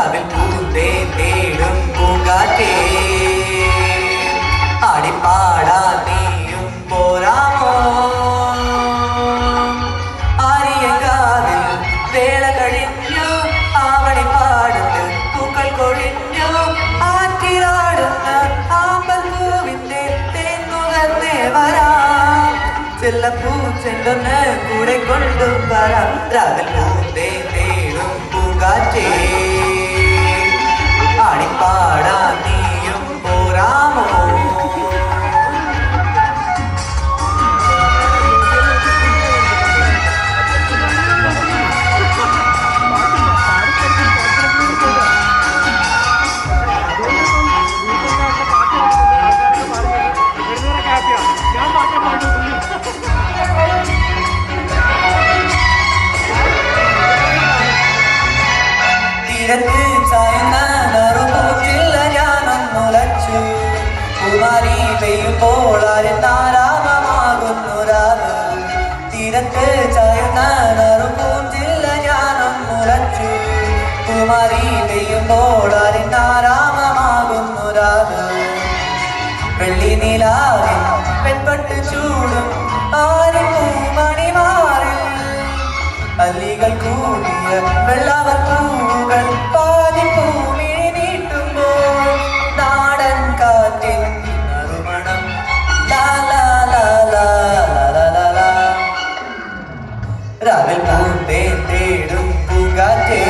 രാവിൽ പൂന്തേ തേടും പൂങ്കാറ്റേ ആടിപ്പാടാ നീയും പോരാമോ ആര്യകാവിൽ വേള കഴിഞ്ഞു ആവണിപ്പാടത്ത് പൂക്കൾ കൊഴിഞ്ഞു ആറ്റിലാടുന്ന ആമ്പൽ പൂവിന്റെ തേന്നുകർന്നേ വരാം ചെല്ലപ്പൂ ചെണ്ടൊന്ന് കൂടെ കൊണ്ടും വരാം രാവിൽ പൂന്തേ തേടും പൂങ്കാറ്റേ ആടിപ്പാടാ നീയും പോരാമോ തീരത്ത് ചായുന്ന നറുപൂച്ചില്ല ഞാനൊന്നുലച്ചു കുമാരി പെയ്യുമ്പോൾ ആരാമമാകുന്നു രാവ് തീരത്ത് ചായുന്ന നറുപൂച്ചില്ല ഞാനൊന്നുലച്ചു കുമാരി പെയ്യുമ്പോൾ ആരാമമാകുന്നു രാവ് വെള്ളി നിലാവിൽ പെൺപട്ട് ചൂടും ആരിപ്പൂമണിമാറിൽ അല്ലികൾ കൂടിയ വെള്ളവർ പൂകൾ പാതിപ്പൂമിഴി നീട്ടുമ്പോൾ നാടൻ കാറ്റിൻ നറുമണം രാവിൽ പൂന്തേ തേടും പൂങ്കാറ്റേ